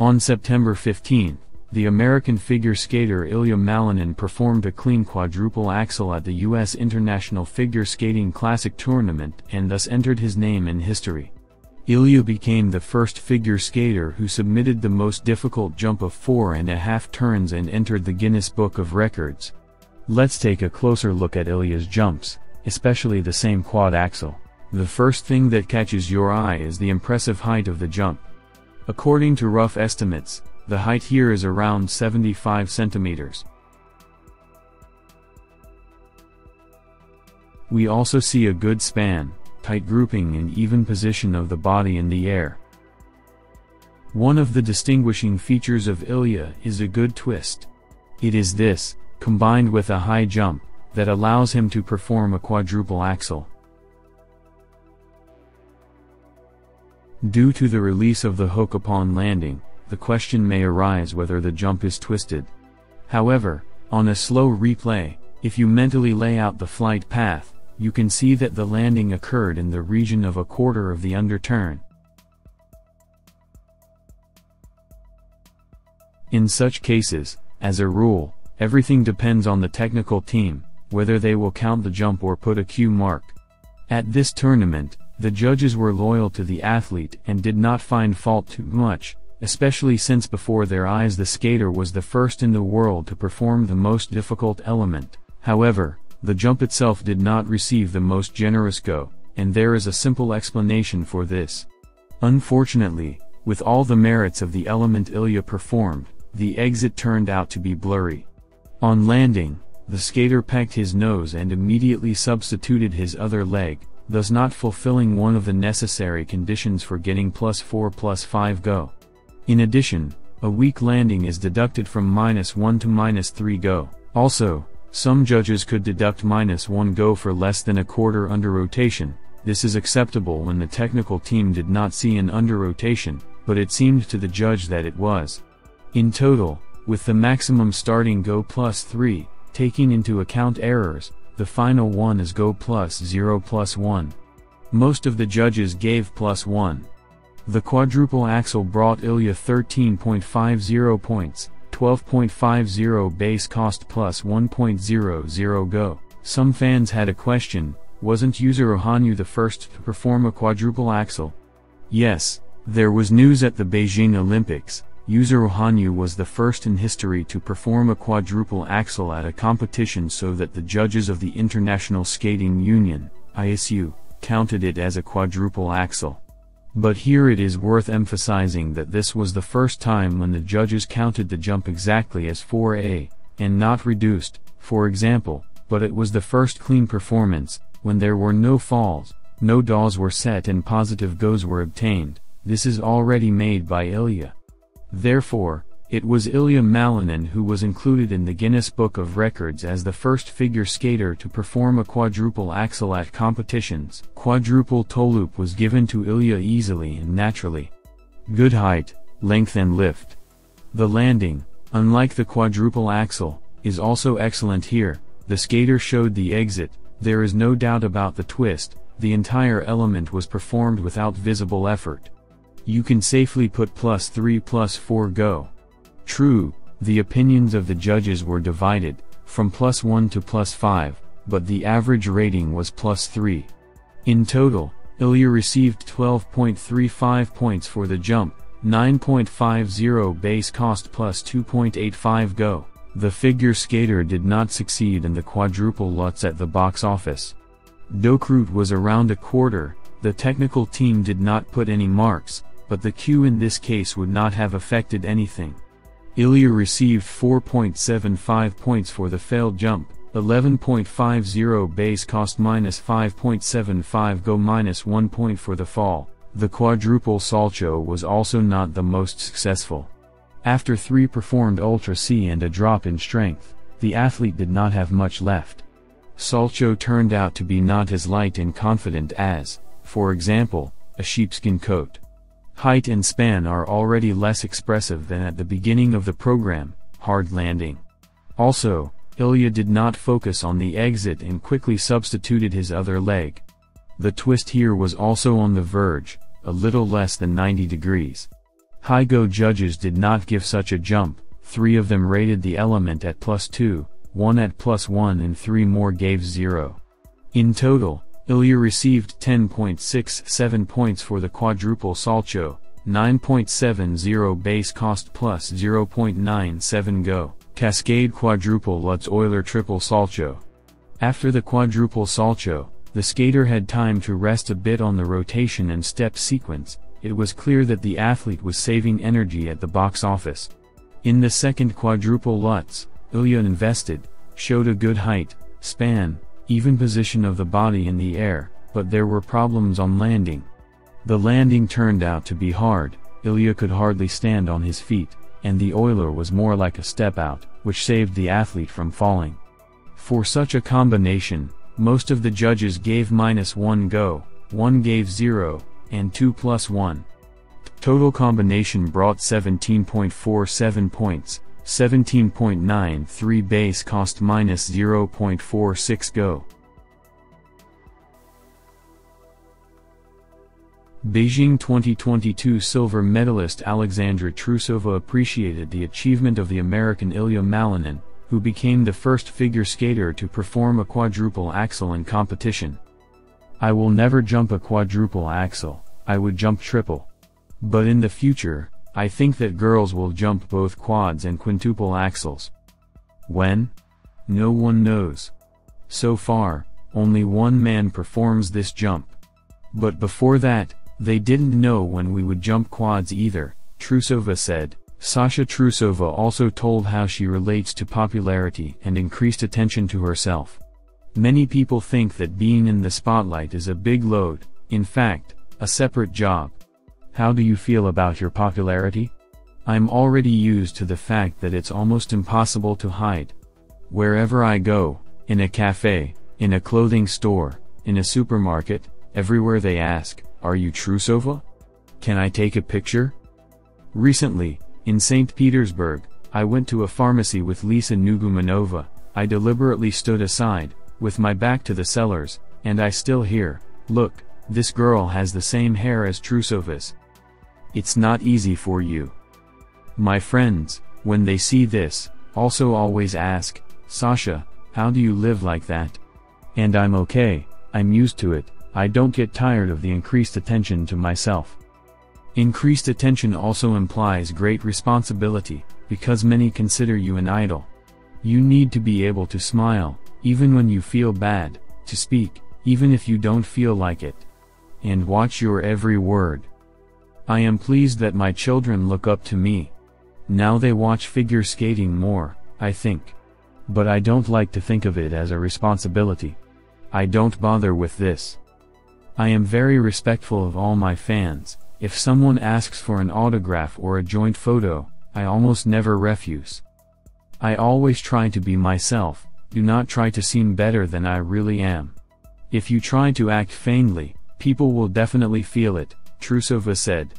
On September 15, the American figure skater Ilia Malinin performed a clean quadruple axel at the U.S. International Figure Skating Classic Tournament and thus entered his name in history. Ilia became the first figure skater who submitted the most difficult jump of 4.5 turns and entered the Guinness Book of Records. Let's take a closer look at Ilia's jumps, especially the same quad axel. The first thing that catches your eye is the impressive height of the jump. According to rough estimates, the height here is around 75 centimeters. We also see a good span, tight grouping and even position of the body in the air. One of the distinguishing features of Ilia is a good twist. It is this, combined with a high jump, that allows him to perform a quadruple axel. Due to the release of the hook upon landing, the question may arise whether the jump is twisted. However, on a slow replay, if you mentally lay out the flight path, you can see that the landing occurred in the region of a quarter of the underturn. In such cases, as a rule, everything depends on the technical team, whether they will count the jump or put a Q mark. At this tournament, the judges were loyal to the athlete and did not find fault too much, especially since before their eyes the skater was the first in the world to perform the most difficult element. However, the jump itself did not receive the most generous go, and there is a simple explanation for this. Unfortunately, with all the merits of the element Ilia performed, the exit turned out to be blurry. On landing, the skater pecked his nose and immediately substituted his other leg, thus not fulfilling one of the necessary conditions for getting +4/+5 go. In addition, a weak landing is deducted from -1 to -3 go. Also, some judges could deduct -1 go for less than a quarter under rotation. This is acceptable when the technical team did not see an under rotation, but it seemed to the judge that it was. In total, with the maximum starting go +3, taking into account errors, the final one is go +0/+1. Most of the judges gave +1. The quadruple axel brought Ilia 13.50 points, 12.50 base cost plus 1.00 go. Some fans had a question, wasn't Yuzuru Hanyu the first to perform a quadruple axel? Yes, there was news at the Beijing Olympics. Yuzuru Hanyu was the first in history to perform a quadruple axel at a competition so that the judges of the International Skating Union, ISU, counted it as a quadruple axel. But here it is worth emphasizing that this was the first time when the judges counted the jump exactly as 4A, and not reduced, for example, but it was the first clean performance, when there were no falls, no DAWs were set and positive goes were obtained. This is already made by Ilia. Therefore, it was Ilia Malinin who was included in the Guinness Book of Records as the first figure skater to perform a quadruple axel at competitions. Quadruple toe loop was given to Ilia easily and naturally. Good height, length and lift. The landing, unlike the quadruple axel, is also excellent here. The skater showed the exit, there is no doubt about the twist, the entire element was performed without visible effort. You can safely put +3/+4 go. True, the opinions of the judges were divided, from +1 to +5, but the average rating was +3. In total, Ilia received 12.35 points for the jump, 9.50 base cost plus 2.85 go. The figure skater did not succeed in the quadruple Lutz at the box office. Docrute was around a quarter, the technical team did not put any marks, but the Q in this case would not have affected anything. Ilia received 4.75 points for the failed jump, 11.50 base cost -5.75 go -1 point for the fall. The quadruple salcho was also not the most successful. After 3 performed Ultra C and a drop in strength, the athlete did not have much left. Salcho turned out to be not as light and confident as, for example, a sheepskin coat. Height and span are already less expressive than at the beginning of the program, hard landing. Also, Ilia did not focus on the exit and quickly substituted his other leg. The twist here was also on the verge, a little less than 90 degrees. High-Go judges did not give such a jump, 3 of them rated the element at +2, 1 at +1 and 3 more gave 0. In total, Ilia received 10.67 points for the quadruple salcho, 9.70 base cost plus 0.97 go, cascade quadruple Lutz Euler triple salcho. After the quadruple salcho, the skater had time to rest a bit on the rotation and step sequence. It was clear that the athlete was saving energy at the box office. In the second quadruple Lutz, Ilia invested, showed a good height, span, even position of the body in the air, but there were problems on landing. The landing turned out to be hard, Ilia could hardly stand on his feet, and the Euler was more like a step out, which saved the athlete from falling. For such a combination, most of the judges gave -1 go, 1 gave 0, and 2 + 1. Total combination brought 17.47 points, 17.93 base cost -0.46 go. Beijing 2022 silver medalist Alexandra Trusova appreciated the achievement of the American Ilia Malinin, who became the first figure skater to perform a quadruple axel in competition. "I will never jump a quadruple axel, I would jump triple. But in the future, I think that girls will jump both quads and quintuple axels. When? No one knows. So far, only one man performs this jump. But before that, they didn't know when we would jump quads either," Trusova said. Sasha Trusova also told how she relates to popularity and increased attention to herself. "Many people think that being in the spotlight is a big load, in fact, a separate job. How do you feel about your popularity? I'm already used to the fact that it's almost impossible to hide. Wherever I go, in a cafe, in a clothing store, in a supermarket, everywhere they ask, 'Are you Trusova? Can I take a picture?' Recently, in St. Petersburg, I went to a pharmacy with Lisa Nugumanova. I deliberately stood aside, with my back to the sellers, and I still hear, 'Look, this girl has the same hair as Trusova's.' It's not easy for you." My friends, when they see this, also always ask, "Sasha, how do you live like that?" And I'm okay, I'm used to it, I don't get tired of the increased attention to myself. Increased attention also implies great responsibility, because many consider you an idol. You need to be able to smile, even when you feel bad, to speak, even if you don't feel like it. And watch your every word. I am pleased that my children look up to me. Now they watch figure skating more, I think. But I don't like to think of it as a responsibility. I don't bother with this. I am very respectful of all my fans. If someone asks for an autograph or a joint photo, I almost never refuse. I always try to be myself, do not try to seem better than I really am. If you try to act feignedly, people will definitely feel it," Trusova said.